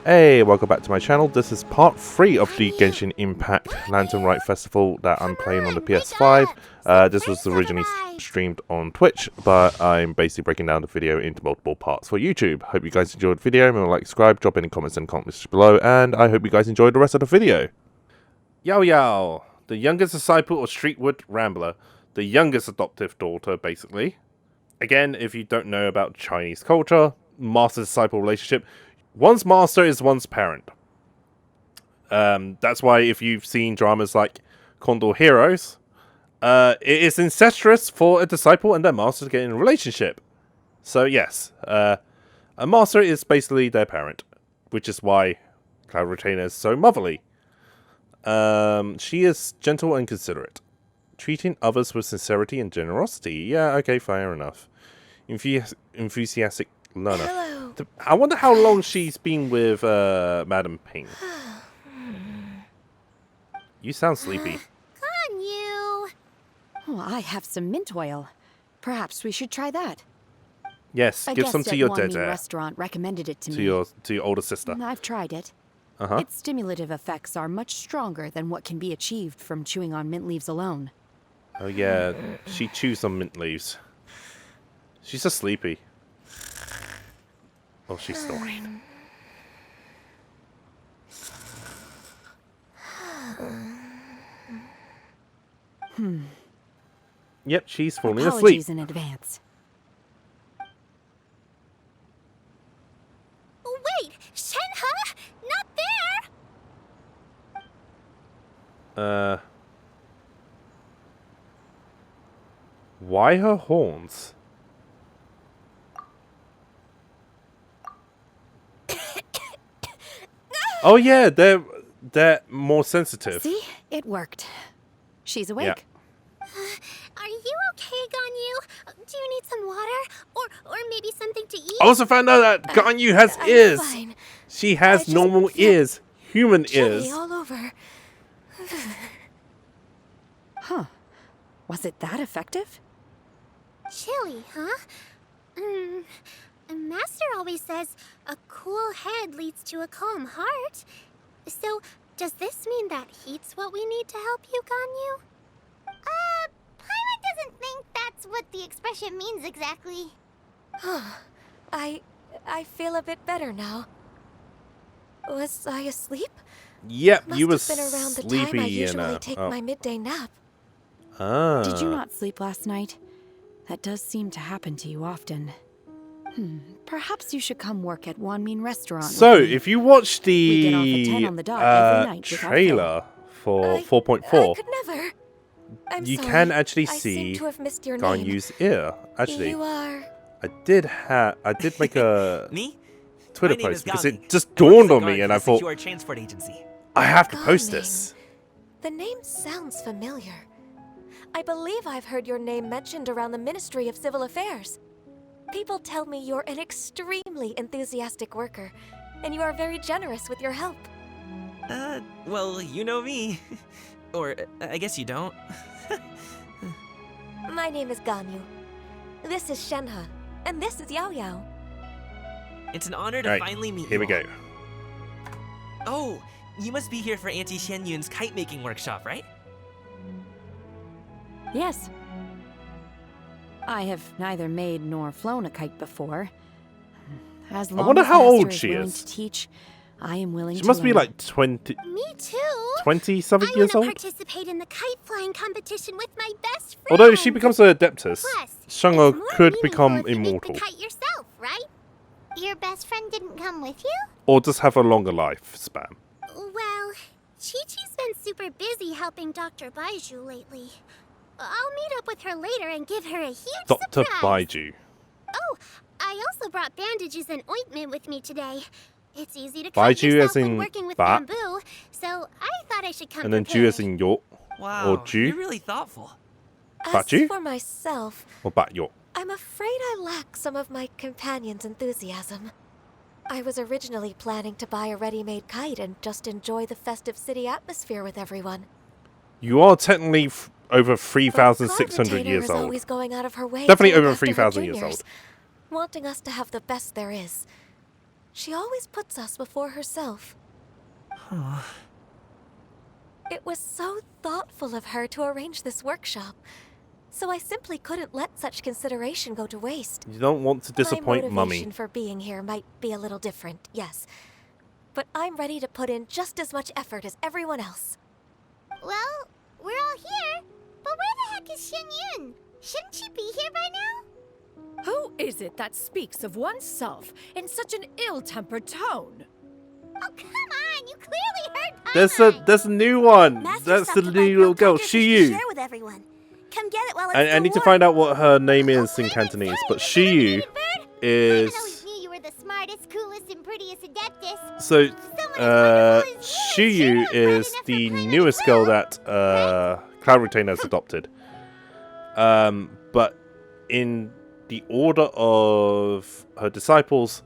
Hey, welcome back to my channel. This is part 3 of the Genshin Impact Latern Rite Festival that I'm playing on the PS5. This was originally streamed on Twitch, but I'm basically breaking down the video into multiple parts for YouTube. Hope you guys enjoyed the video. Remember to like, subscribe, drop any comments in the comments below, and I hope you guys enjoyed the rest of the video. Yao Yao, the youngest disciple of Streetwood Rambler, the youngest adoptive daughter, basically. Again, if you don't know about Chinese culture, master-disciple relationship, one's master is one's parent. That's why if you've seen dramas like Condor Heroes, it is incestuous for a disciple and their master to get in a relationship. So yes, a master is basically their parent, which is why Cloud Retainer is so motherly. She is gentle and considerate, treating others with sincerity and generosity. Yeah, okay, fair enough. Enthusiastic learner. Hello. I wonder how long she's been with Madam Ping. You sound sleepy. Come on, you. Oh, I have some mint oil. Perhaps we should try that. Yes, I give guess some to that your one dead mean restaurant recommended it to me. your older sister. I've tried it. Its stimulative effects are much stronger than what can be achieved from chewing on mint leaves alone. Oh yeah, she chews some mint leaves. She's just sleepy. Oh, she's snoring. Yep, she's falling asleep. Apologies in advance. Wait, Shenhe? Not there! Why her horns? Oh yeah, they're more sensitive. See? It worked. She's awake. Yeah. Are you okay, Ganyu? Do you need some water? Or maybe something to eat? I also found out that Ganyu has I'm ears. fine. She has I just normal feel ears. Human Chilly ears. all over. Huh. Was it that effective? Chilly, huh? Master always says a cool head leads to a calm heart. So, does this mean that heat's what we need to help you, Ganyu? Paimon doesn't think that's what the expression means exactly. I feel a bit better now. Was I asleep? Yep, Must you were have been around the time I sleepy usually and take my midday nap. Did you not sleep last night? That does seem to happen to you often. Perhaps you should come work at Wanmin Restaurant. So, with me. if you watch We get off at 10 on the dot every night without trailer for I 4.4, could never. I'm you sorry. can actually I see seem to have missed your name. Ganyu's ear. Actually, You are... I did make a Me? Twitter My name post is because Gami. it just I work dawned as a on guard me, for and I the thought Secure Transport Agency. I have to post Gami. this. The name sounds familiar. I believe I've heard your name mentioned around the Ministry of Civil Affairs. People tell me you're an extremely enthusiastic worker, and you are very generous with your help. Well, you know me. Or, I guess you don't. My name is Ganyu. This is Shenhe, and this is Yao Yao. It's an honor to Right, finally meet here you we all. go. Oh, you must be here for Auntie Xianyun's kite-making workshop, right? Yes. I have neither made nor flown a kite before. As long wonder as how old Master she willing is. to teach, I am willing She to must be learn. like 20 Me too. something I years want old. to participate in the kite flying competition with my best friend. Although if she becomes an Adeptus, Plus, Xianxia it's more could meaningful become if you make immortal, the kite yourself, right? Your best friend didn't come with you? or just have a longer lifespan. Well, Chi-Chi's been super busy helping Dr. Baiju lately. I'll meet up with her later and give her a huge Dr. surprise. Baiju. Oh, I also brought bandages and ointment with me today. It's easy to cut Baiju yourself as when in working with bat? bamboo, so I thought I should come And then prepared. Ju as in York, Wow, or Ju, you're really thoughtful. As Baiju? for myself, or Bat York. I'm afraid I lack some of my companion's enthusiasm. I was originally planning to buy a ready-made kite and just enjoy the festive city atmosphere with everyone. You are technically over But 3,600 Cloud years Retainer is old. always going out of her way Definitely to look over after her 3,000 years juniors, old. wanting us to have the best there is. She always puts us before herself. It was so thoughtful of her to arrange this workshop, so I simply couldn't let such consideration go to waste. You don't want to disappoint My Mummy. motivation for being here might be a little different, yes. But I'm ready to put in just as much effort as everyone else. Well, we're all here, but where the heck is Xianxia? Shouldn't she be here by now? Who is it that speaks of oneself in such an ill-tempered tone? Oh, come on! You clearly heard Paimon! There's a new one. Master That's the stopped to buy new little grilled girl. crackers Shiyu. to share with everyone. Come get it while it's I still need to warm. find out what her name is in Cantonese, but Shiyu Paimon always is... knew you were the smartest, coolest, and prettiest adeptus. So, Someone as Shiyu is the newest girl that Cloud Retainer has adopted. But in the order of her disciples,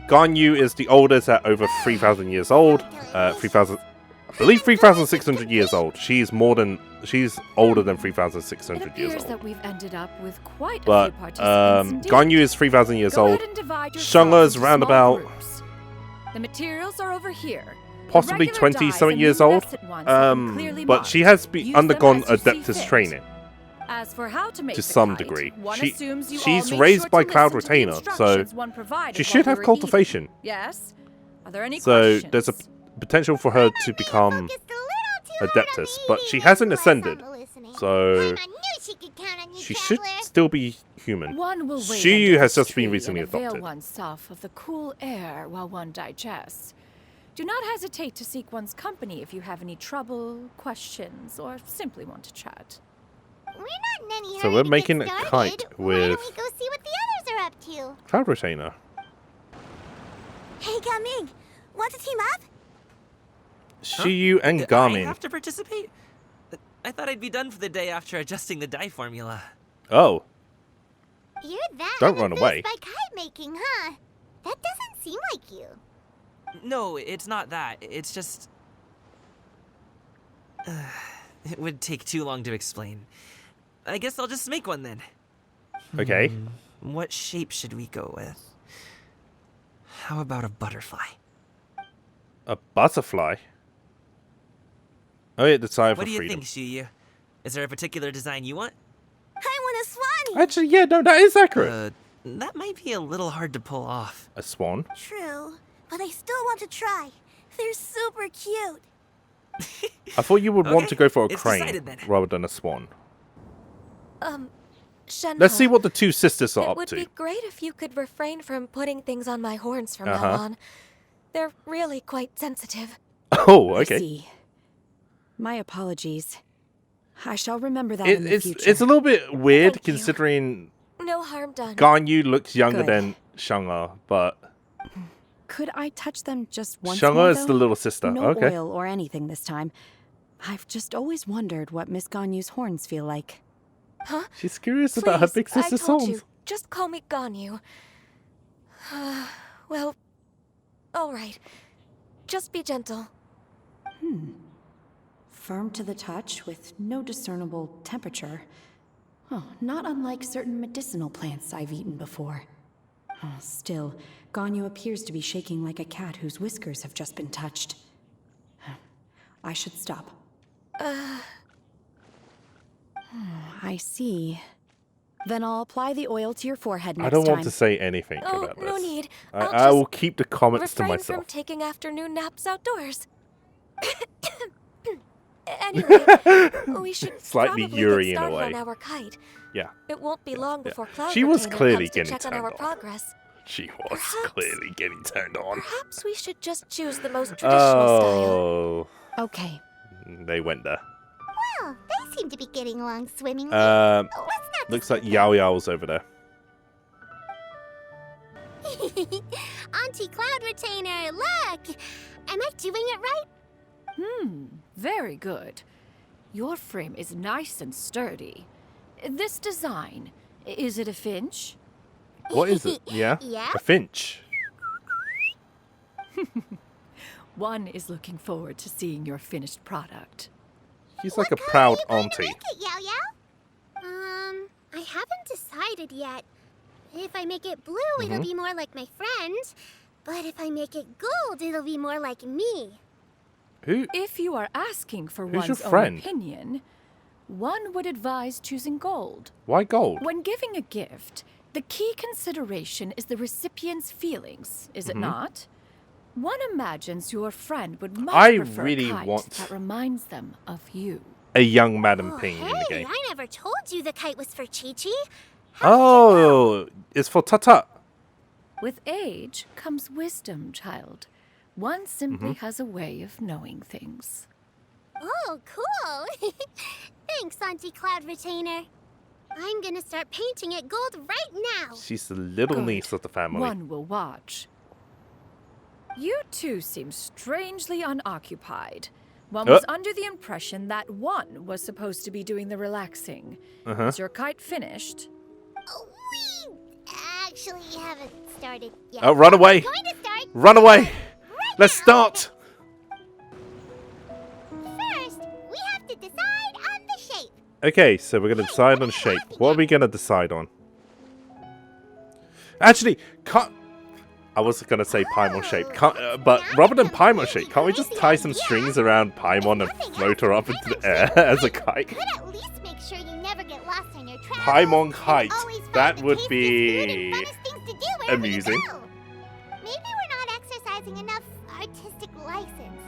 Ganyu is the oldest at over 3,000 years old. 3,000, I believe 3,600 years old. She's older than 3,600 It years appears old. that we've ended up with quite a But few participants indeed. Ganyu is 3,000 years Go old. ahead and divide yourselves Xianxia is into round small about groups. The materials are over here. possibly Regular 20-something dyes years and old. luminescent ones have been clearly But marked. she has Use them undergone as you see Adeptus fit. training As for how to make to the some kite, degree. one She- assumes you she's all made raised sure by to Cloud listen to the Retainer, so instructions one provided she while should we have were cultivation. eating. Yes. Are there any So questions? there's a potential for her to become Adeptus, but she hasn't ascended, so she should still be human. One will wait Shiyu under has this just been tree recently and avail adopted. oneself of the cool air while one digests. Do not hesitate to seek one's company if you have any trouble, questions, or simply want to chat. We're not in any So hurry we're to making get a started. kite Why with don't we go see what the others are up to? Cloud Retainer. Hey, Gaming, want to team up? Shiyu and I Garmin. have to participate? I thought I'd be done for the day after adjusting the dye formula. Oh, You're that Don't run unenthused away. by kite making, huh? That doesn't seem like you. No, it's not that. It's just... it would take too long to explain. I guess I'll just make one then. okay. What shape should we go with? How about a butterfly? A butterfly. Oh yeah, the sign for What do you freedom. think, Xianxia? Is there a particular design you want? I want a swanee. Actually, yeah, no, that is accurate. That might be a little hard to pull off. A swan. True, but I still want to try. They're super cute. I thought you would want Okay, to go for a it's crane decided then. rather than a swan. Shenhe, Let's see what the two sisters are it up would to. be great if you could refrain from putting things on my horns from Uh-huh. now on. They're really quite sensitive. Oh, I okay. see. My apologies. I shall remember that in the It's future. it's a little bit weird Thank you. considering No harm done. Ganyu looks younger Good. than Xianxia, but Could I touch them just once Xianxia more, is the though? little sister. No Okay. oil or anything this time. I've just always wondered what Miss Ganyu's horns feel like. Huh? She's curious about her Please, big sister's I told songs. you. Just call me Ganyu. Well, all right. Just be gentle. Firm to the touch with no discernible temperature. Oh, not unlike certain medicinal plants I've eaten before. Oh, still, Ganyu appears to be shaking like a cat whose whiskers have just been touched. I should stop. I see. Then I'll apply the oil to your forehead next I don't time. want to say anything Oh, about this. no need. I I'll will just keep the comments to refrain myself. from taking afternoon naps outdoors. Anyway, we should Slightly probably Yuri get in a started way. on our kite. Yeah, It won't be long Yeah. before Cloud She was Retainer clearly comes to getting check on our turned on. progress. she was Perhaps- clearly getting turned on. Perhaps we should just choose the most traditional style. Oh, Okay. they went there. Well, they seem to be getting along swimmingly. Um, Oh, let's not looks like Yao Yao's over there. Auntie Cloud Retainer, look! Am I doing it right? Very good. Your frame is nice and sturdy. This design, is it a finch? What is it? Yeah? Yeah? A finch. One is looking forward to seeing your finished product. She's like a What color proud are you going auntie. to make it, Yao Yao? I haven't decided yet. If I make it blue, it'll be more like my friend. But if I make it gold, it'll be more like me. Who? If you are asking for Who's your one's own friend? opinion, one would advise choosing gold. Why gold? When giving a gift, the key consideration is the recipient's feelings, is it not? One imagines your friend would much I prefer really a kite want that reminds them of you. a young Madam Oh, Ping hey, in the game. I never told you the kite was for Chi-Chi. Oh, it's for Tata. With age comes wisdom, child. One simply has a way of knowing things. Oh, cool. Thanks, Auntie Cloud Retainer. I'm gonna start painting it gold right now. She's the little Good. niece of the family. One will watch. You two seem strangely unoccupied. One was under the impression that one was supposed to be doing the relaxing. Is your kite finished? Oh, we actually haven't started yet. Oh, run away! Going to start Run away! right Let's now. start! First, we have to decide on the shape. Okay, so we're going to decide on shape. What are we going to decide on? Actually, can't... I was going to say Paimon shape, but rather than Paimon shape, can't we just tie some strings around Paimon and float her up into the air as a kite? Could at least make sure you never get lost on your travels. Paimon kite. and always find That the would tastiest be food and funnest things to do wherever you amusing. go. Maybe we're not exercising enough artistic license.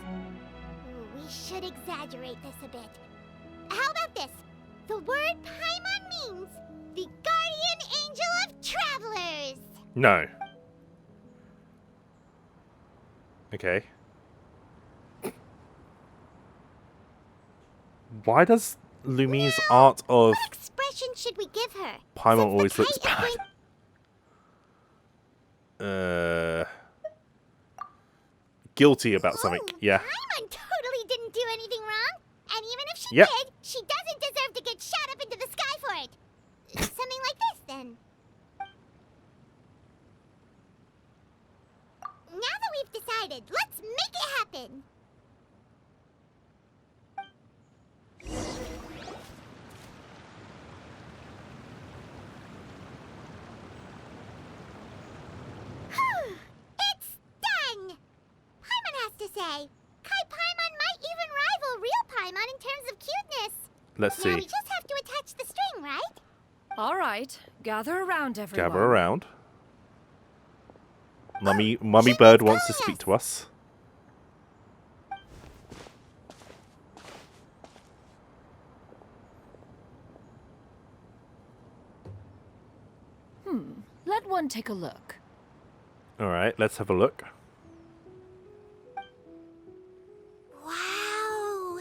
Ooh, we should exaggerate this a bit. How about this? The word Paimon means the guardian angel of travelers. No. Okay. Why does Lumine's art of What expression should we give her? Paimon Since always the looks kite is bad? Guilty about something. Oh, Yeah. Paimon totally didn't do anything wrong. And even if she Yep. did, she doesn't deserve to get shot up into the sky for it. Something like this, then. Now that we've decided, let's make it happen. It's done! Paimon has to say. Kite Paimon might even rival real Paimon in terms of cuteness. Let's Now we see. just have to attach the string, right? All right, gather around, everyone. Gather around. Mummy Shaper's Bird wants to calling speak us. to us. Let one take a look. Alright, let's have a look. Wow!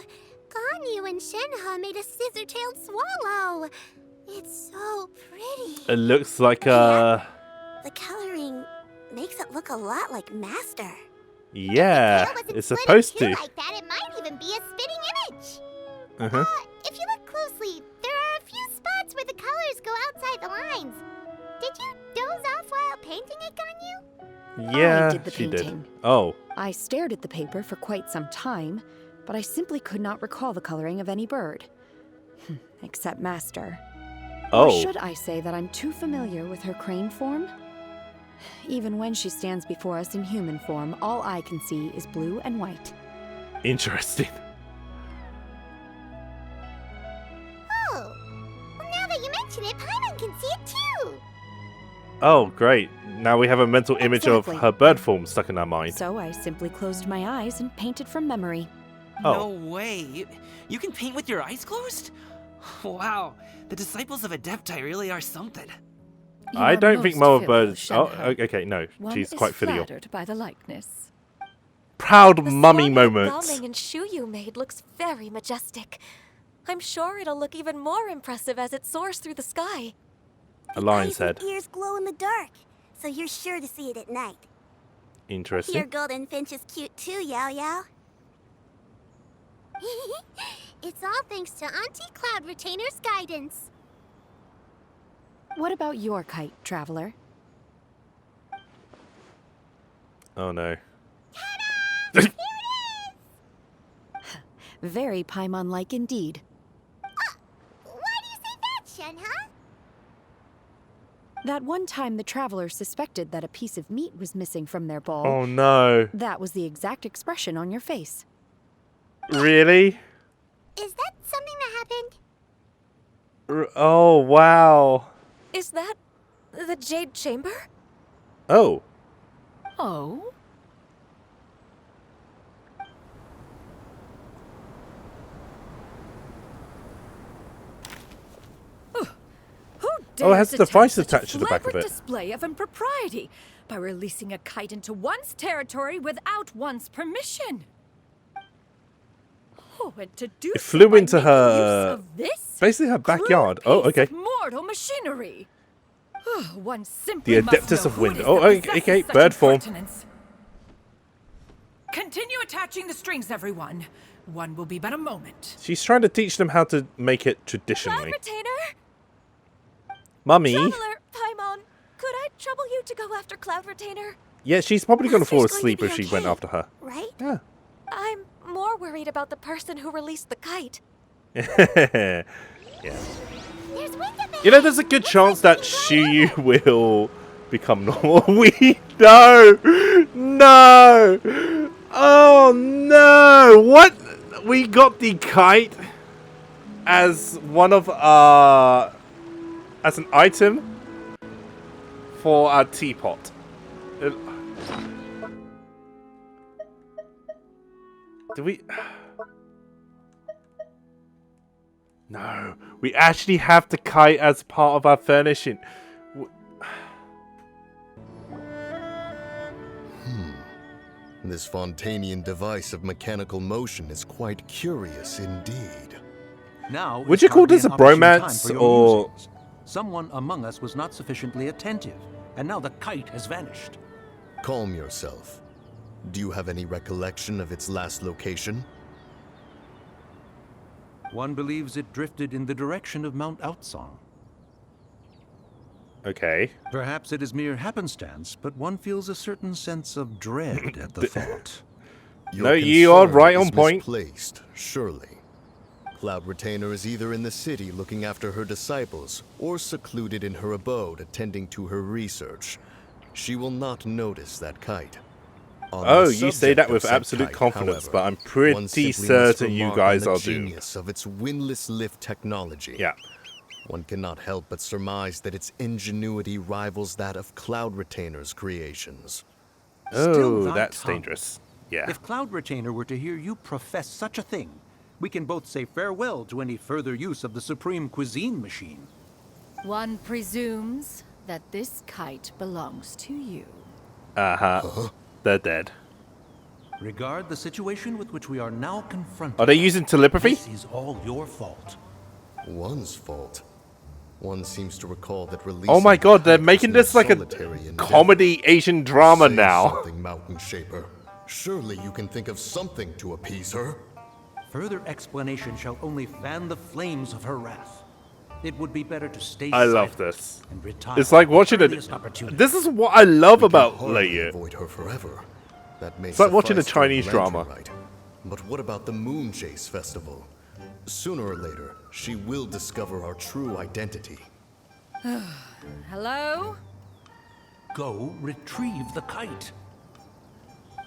Ganyu and Shenhe made a scissor-tailed swallow. It's so pretty. It looks like The coloring makes it look a lot like Master. yeah, Tail wasn't it's split in supposed two to. like that. It might even be a spitting image. Uh-huh. If you look closely, there are a few spots where the colors go outside the lines. Did you doze off while painting it, Ganyu? Yeah, did the she painting. did. Oh, I stared at the paper for quite some time, but I simply could not recall the coloring of any bird. Except Master. Or oh. should I say that I'm too familiar with her crane form? Even when she stands before us in human form, all I can see is blue and white. Interesting. Oh. Well, now that you mention it, Paimon can see it too. Oh, great. Now we have a mental image Exactly. of her bird form stuck in our mind. So I simply closed my eyes and painted from memory. Oh. No way. You can paint with your eyes closed? Wow. The disciples of Adepti really are something. You I are don't think most Moa filial, Birds... Oh, Shenhe. okay, no. One She's is quite filial. flattered by the likeness. Proud The mummy swan that moments. Gaming and Shuyu made looks very majestic. I'm sure it'll look even more impressive as it soars through the sky. A lion's head. Ears glow in the dark, so you're sure to see it at night. Interesting. Your golden finch is cute too, Yao Yao. It's all thanks to Auntie Cloud Retainer's guidance. What about your kite, Traveler? Oh no. Very Paimon-like indeed. Why do you say that, Shenhe? That one time the traveler suspected that a piece of meat was missing from their bowl. Oh no. That was the exact expression on your face. Really? Is that something that happened? Oh, wow. Is that the Jade Chamber? Oh. Oh? Oh, it has Dares device attempt such a attached to the back of flagrant it. display of impropriety by releasing a kite into one's territory without one's permission. Oh, and to do It so flew by into making her- use of this Basically her backyard. Oh, crude piece okay. of mortal machinery. One simply The must Adeptus know of who Wind. it is Oh, that okay, possesses okay, such bird form. impertinence. Continue attaching the strings, everyone. One will be but a moment. She's trying to teach them how to make it Cloud traditionally. Retainer? Mummy? Traveler, Paimon, could I trouble you to go after Cloud Retainer? Yeah, she's probably going to fall Master's going asleep to if be she went okay, after her. Right? Yeah. I'm more worried about the person who released the kite. Yeah. There's wind up You know, there's a good chance that she will become normal. No! No! Oh no! What? We got the kite as one of our... as an item for our teapot. Do we... No, we actually have the kite as part of our furnishing. This Fontanian device of mechanical motion is quite curious indeed. Now Would is you call hardly this an a opportune time bromance, for your or- musings. Someone among us was not sufficiently attentive, and now the kite has vanished. Calm yourself. Do you have any recollection of its last location? One believes it drifted in the direction of Mt Aocang. Okay. Perhaps it is mere happenstance, but one feels a certain sense of dread at the thought. No, you are concern right on is point. Misplaced, surely. Cloud Retainer is either in the city looking after her disciples, or secluded in her abode attending to her research. She will not notice that kite. On Oh, the you say subject that of with said absolute kite, confidence, however, but I'm one pretty simply must certain you remark guys on are the doomed. genius of its windless lift technology. Yeah. One cannot help but surmise that its ingenuity rivals that of Cloud Retainer's creations. Still Oh, thy that's tongue. dangerous. Yeah. If Cloud Retainer were to hear you profess such a thing, we can both say farewell to any further use of the Supreme Cuisine Machine. One presumes that this kite belongs to you. Uh-huh. They're dead. Regard the situation with which we are now confronted. Are they using telepathy? This is all your fault. One's fault. One seems to recall that releasing Oh my god, they're the kite making was this like a solitary endeavor. comedy Asian drama Say now. something, Mountain Shaper. Surely you can think of something to appease her. Further explanation shall only fan the flames of her wrath. It would be better to stay I love silent this. and retire It's like at the watching it. earliest opportunity. This is what I love We can about hardly Latern. avoid her forever. That may It's like watching a suffice during Chinese the drama. Lantern Rite. But what about the Moon Chase Festival? Sooner or later, she will discover our true identity. Hello? Go retrieve the kite.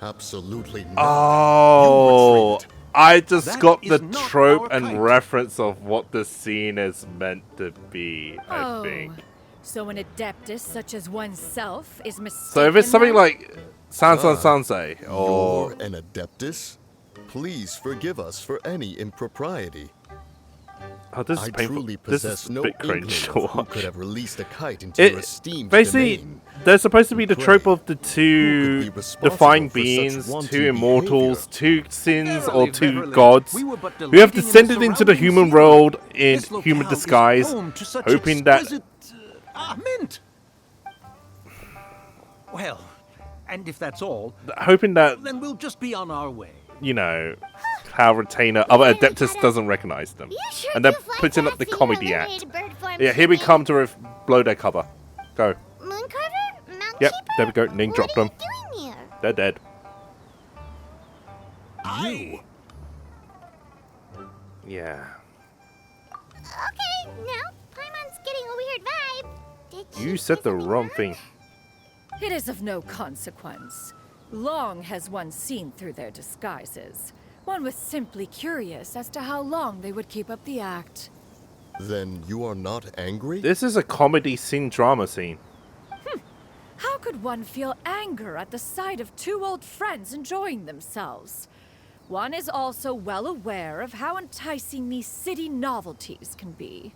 Absolutely not. Oh, You retreat. I just That got the is not trope our and kite. reference of what the scene is meant to be, I think. So an adeptus such as oneself is mistaken. So if it's something then? like Sansan Sansei, or... You're an Adeptus? Please forgive us for any impropriety. Oh, this is I painful. truly This possess is a no bit cringe inkling to of who watch. could have released a kite into your It, esteemed basically, domain. there's supposed to be the Pray, trope of the who two could be responsible divine for such beings, wanton two immortals, behavior? two sins, Verily, or two verily, gods, we were but who have delighting in the descended into the surrounding human scenery. world in This locale human is disguise, home to such hoping that... exquisite, mint. Well, and if that's all, hoping that, then we'll just be on our way. you know, how Retainer, other Adeptus doesn't recognize them. You sure And they're do fly putting up fast the to comedy eliminate act. bird form Yeah, here we shipping. come to blow their cover. Go. Moon Carver? Mountain Yep, Shaper? there we go. Name dropped them. What are you doing here? They're dead. You! Yeah. Okay, now Paimon's getting a weird vibe. You said the wrong thing. It is of no consequence. Long has one seen through their disguises. One was simply curious as to how long they would keep up the act. Then you are not angry? This is a comedy scene, drama scene. How could one feel anger at the sight of two old friends enjoying themselves? One is also well aware of how enticing these city novelties can be.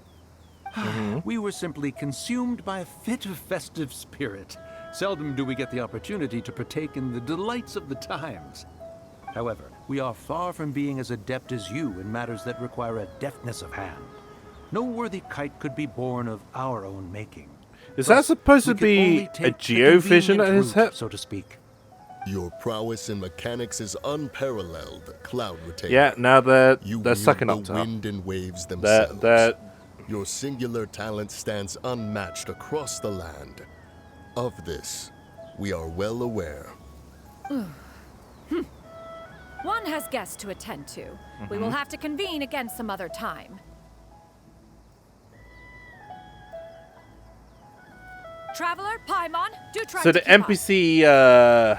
We were simply consumed by a fit of festive spirit. Seldom do we get the opportunity to partake in the delights of the times. However, we are far from being as adept as you in matters that require a deftness of hand. No worthy kite could be born of our own making. Is that supposed to be a geovision at his hip? So to speak. Your prowess in mechanics is unparalleled, Cloud Retainer. Yeah, now they're wield sucking up the to her. wind and waves themselves. They're Your singular talent stands unmatched across the land. Of this, we are well aware. One has guests to attend to. We will have to convene again some other time. Traveler, Paimon, do try So to the keep up. NPC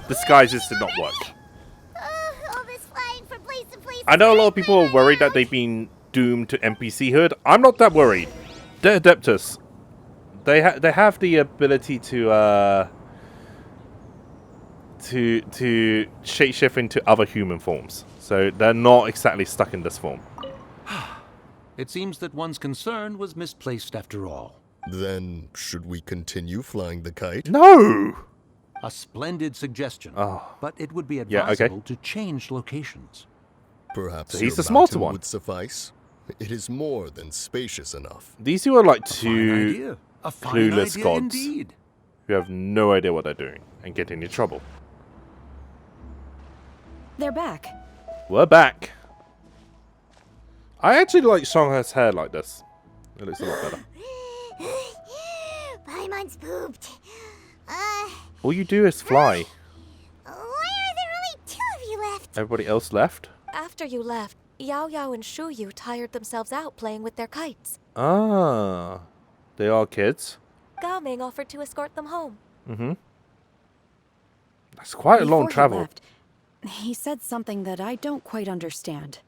disguises did not work. All this flying from place to place. I know a lot of people are worried that they've been doomed to NPC hood. I'm not that worried. They're Adeptus. They have the ability to shapeshift into other human forms. So they're not exactly stuck in this form. It seems that one's concern was misplaced after all. Then, should we continue flying the kite? No! A splendid suggestion, Oh. but it would be Yeah, okay. advisable to change locations. Perhaps So he's your the smarter mountain one. would suffice. It is more than spacious enough. These two are like Fine two idea. A fine clueless idea gods indeed. who have no idea what they're doing and get into trouble. They're back. We're back. I actually like Xianxia's hair like this. It looks a lot better. Paimon's pooped. All you do is fly. Why are there only 2 of you left? Everybody else left? After you left, Yao Yao and Shu Yu tired themselves out playing with their kites. Ah. They are kids. Gao Ming offered to escort them home. Mm-hmm. That's quite a long Before he travel. left, he said something that I don't quite understand.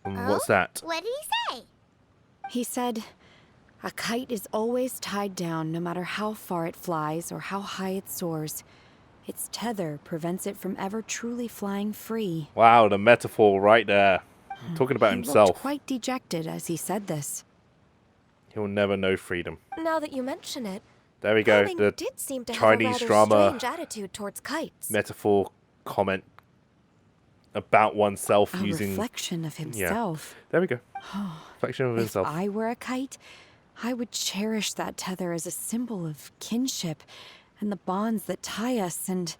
What's that? What did he say? He said, a kite is always tied down no matter how far it flies or how high it soars. Its tether prevents it from ever truly flying free. Wow, the metaphor right there. Talking about He himself. looked quite dejected as he said this. He'll never know freedom. Now that you mention it, There we Gao go. Ming The did seem to Chinese have a rather drama strange attitude towards kites. metaphor comment about oneself A using... reflection of himself. There we go. Reflection of If himself. I were a kite, I would cherish that tether as a symbol of kinship and the bonds that tie us and...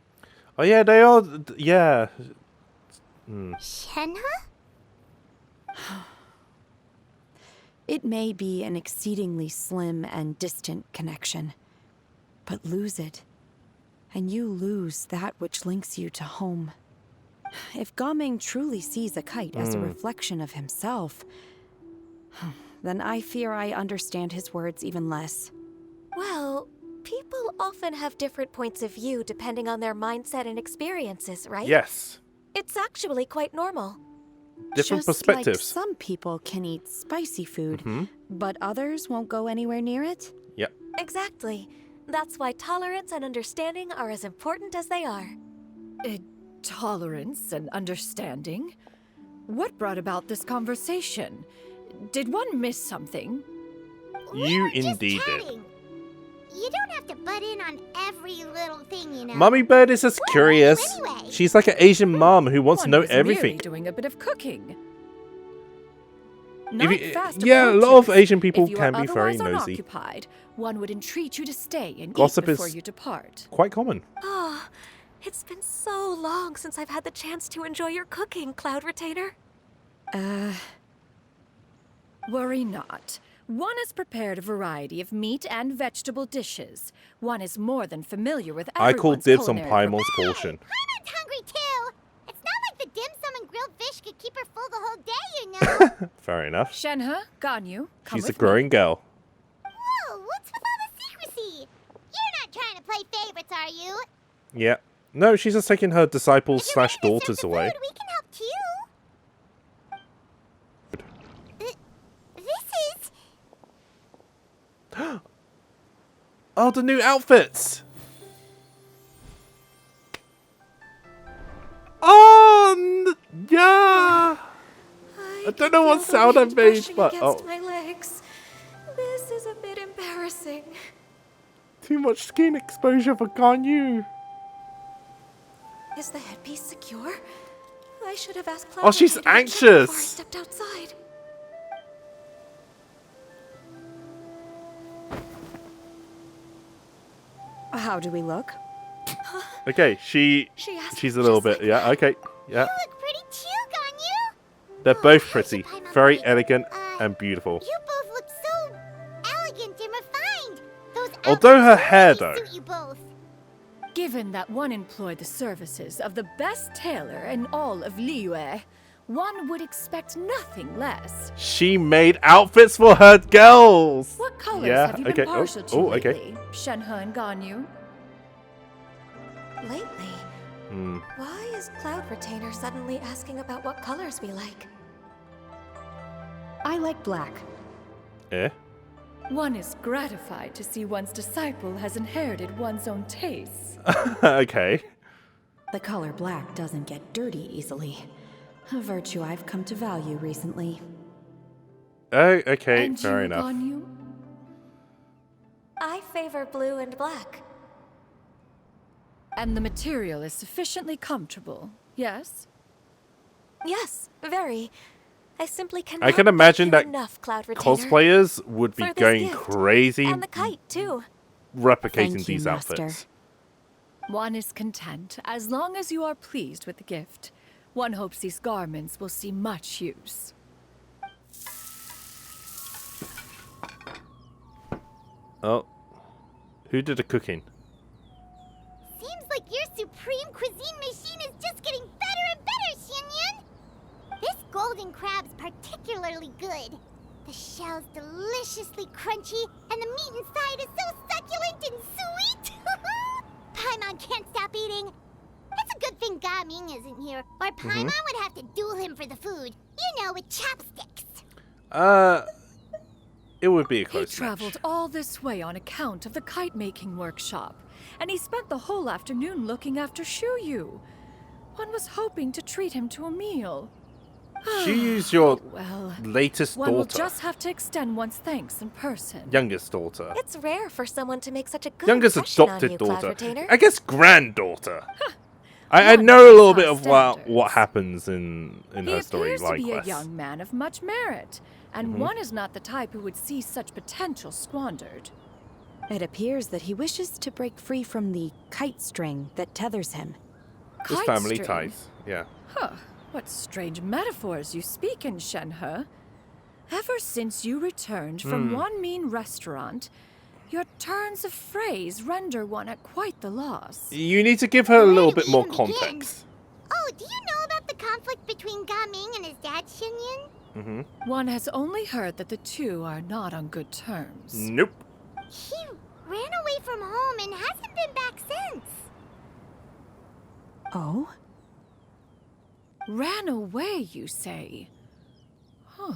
Oh yeah, they are... Yeah. Shenhe? It may be an exceedingly slim and distant connection, but lose it, and you lose that which links you to home. If Gao Ming truly sees a kite as a reflection of himself, then I fear I understand his words even less. Well, people often have different points of view depending on their mindset and experiences, right? Yes. It's actually quite normal. Different Just perspectives. like some people can eat spicy food, but others won't go anywhere near it. Yep. Exactly. That's why tolerance and understanding are as important as they are. Tolerance and understanding? What brought about this conversation? Did one miss something? You Just indeed did. chatting. You don't have to butt in on every little thing, you know. Mummy Bird is just curious. anyway? She's like an Asian mom who wants to One know was merely everything. doing a bit of cooking. If Night you- fast yeah, a lot of approaches. Asian people If you can are be very otherwise nosy. unoccupied, one would entreat you to stay and Gossip eat before is- you depart. Quite common. Oh, it's been so long since I've had the chance to enjoy your cooking, Cloud Retainer. Worry not. One has prepared a variety of meat and vegetable dishes. One is more than familiar with I call everyone's dibs on culinary Paimon's portion. Paimon's hungry too. It's not like the dim sum and grilled fish could keep her full the whole day, you know. Fair enough. Shenhe, Ganyu, come She's a with growing girl. Whoa, what's with all the adults, are you? Yeah. No, she's just taking her disciples If you're slash ready to serve daughters the away. food, we can help too. This is... Oh, the new outfits! Oh, yeah! I don't know what sound I made, but my legs. This is a bit embarrassing. too much skin exposure for Ganyu. Is the headpiece secure? I should have asked Cloud Oh, she's Rotator to check anxious. before I stepped outside. How do we look? Okay, She asked she's a me little just bit, like yeah, that. okay, yeah. You look pretty too, Ganyu. They're both how's pretty, your Paimon very weight? elegant and beautiful. You both look so elegant and refined. Those Although her outfits hair, really though. suit you both. Given that one employed the services of the best tailor in all of Liyue, one would expect nothing less. She made outfits for her girls. What colors Yeah, have you okay. been partial to Oh, okay. lately, Shenhe and Ganyu? Lately, why is Cloud Retainer suddenly asking about what colors we like? I like black. Eh? One is gratified to see one's disciple has inherited one's own tastes. Okay. The color black doesn't get dirty easily. A virtue I've come to value recently. Oh, okay, And fair you, enough. Ganyu? I favor blue and black. And the material is sufficiently comfortable, yes? Yes, very. I simply cannot I can imagine thank that you enough, Cloud Retainer. Cosplayers would be for this going gift. crazy And the kite, too. replicating Thank you, these Master. outfits. One is content as long as you are pleased with the gift. One hopes these garments will see much use. Oh. Who did the cooking? Seems like your supreme cuisine machine is just getting better and better, Xianxia. This golden crab's particularly good. The shell's deliciously crunchy, and the meat inside is so succulent and sweet. Paimon can't stop eating. It's a good thing Gaming isn't here, or Paimon would have to duel him for the food. You know, with chopsticks. It would be a He close match. traveled all this way on account of the kite-making workshop, and he spent the whole afternoon looking after Shuyu. One was hoping to treat him to a meal. She's your Well, latest one will daughter. just have to extend one's thanks in person. Youngest daughter. It's rare for someone to make such a good Youngest impression on adopted you, Cloud daughter. Retainer. I guess granddaughter. I One know a has little bit high of what standards. happens in He her story, appears to be a likewise. young man of much merit, and one is not the type who would see such potential squandered. It appears that he wishes to break free from the kite string that tethers him. His Kite family string? ties. Yeah. Huh, what strange metaphors you speak in, Shenhe. Ever since you returned from one mean restaurant, your turns of phrase render one at quite the loss. You need to give her a Where little do bit we more even begin? context. Oh, do you know about the conflict between Gaming and his dad, Xianxia? One has only heard that the two are not on good terms. Nope. He ran away from home and hasn't been back since. Oh? Ran away, you say? Huh.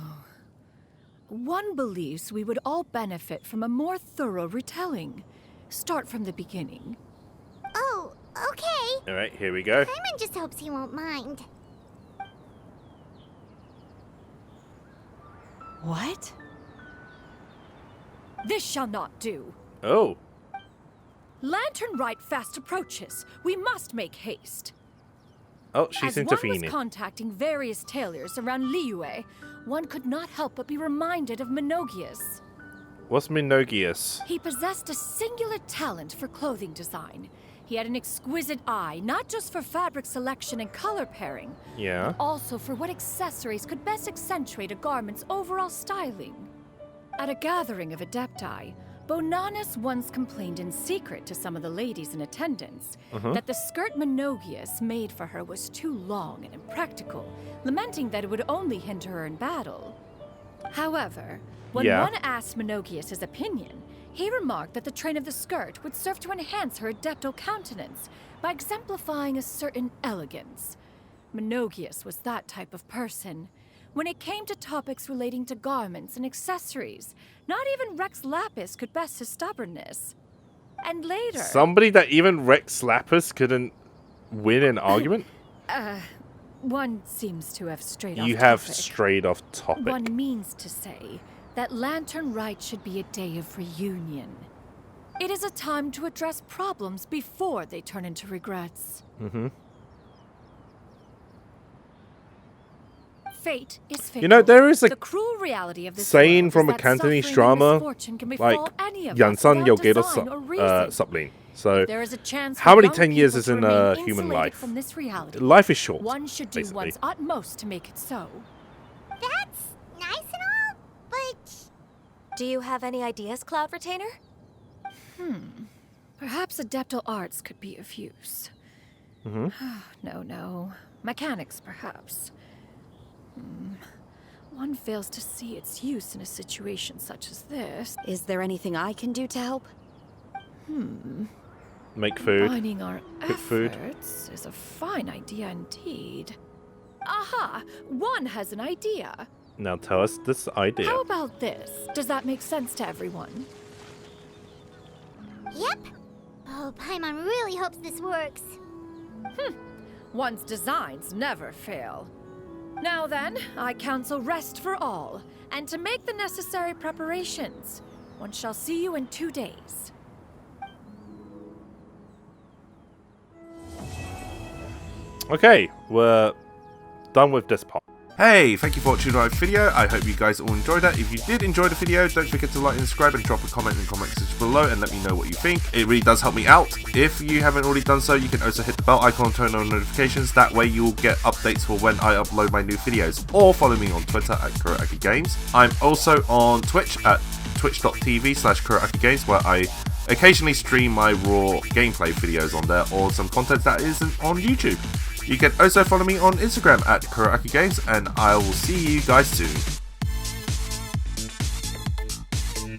One believes we would all benefit from a more thorough retelling. Start from the beginning. Oh, okay. All right, here we go. Paimon just hopes he won't mind. What? This shall not do. Oh. Latern Rite fast approaches. We must make haste. Oh, she's As intervening. one was contacting various tailors around Liyue, one could not help but be reminded of Minogius. What's Minogius? He possessed a singular talent for clothing design. He had an exquisite eye, not just for fabric selection and color pairing, Yeah. also for what accessories could best accentuate a garment's overall styling. At a gathering of Adepti, Bonanis once complained in secret to some of the ladies in attendance that the skirt Minogius made for her was too long and impractical, lamenting that it would only hinder her in battle. However, when Yeah. one asked Minogius his opinion, He remarked that the train of the skirt would serve to enhance her adeptal countenance by exemplifying a certain elegance. Menogius was that type of person. When it came to topics relating to garments and accessories, not even Rex Lapis could best his stubbornness. And later... Somebody that even Rex Lapis couldn't win an argument? One seems to have strayed off topic. You have strayed off topic. One means to say that Latern Rite should be a day of reunion. It is a time to address problems before they turn into regrets. Mm-hmm. Fate is fickle. You know, there is a the cruel reality of this saying world from a is that Cantonese suffering and drama, misfortune can like, befall any of us Yansan without Yogedo design or reason. Sublin. So, There is a chance how for many young 10 years people is to in remain human insulated life? from this reality. Life is short. One should do basically. one's utmost to make it so. That's nice and all, but... Do you have any ideas, Cloud Retainer? Perhaps adeptal arts could be of use. No. Mechanics, perhaps. One fails to see its use in a situation such as this. Is there anything I can do to help? Make food. Combining our Cook food. efforts is a fine idea indeed. Aha! One has an idea. Now tell us this idea. How about this? Does that make sense to everyone? Yep. Oh, Paimon really hopes this works. One's designs never fail. Now then, I counsel rest for all, and to make the necessary preparations. One shall see you in 2 days. Okay, we're done with this part. Hey, thank you for watching my video. I hope you guys all enjoyed that. If you did enjoy the video, don't forget to like and subscribe and drop a comment in the comment section below and let me know what you think. It really does help me out. If you haven't already done so, you can also hit the bell icon, turn on notifications. That way you'll get updates for when I upload my new videos. Or follow me on Twitter at KuroAkiGames. I'm also on Twitch at twitch.tv/KuroAkiGames, where I occasionally stream my raw gameplay videos on there or some content that isn't on YouTube. You can also follow me on Instagram at KuroAkiGames, and I will see you guys soon.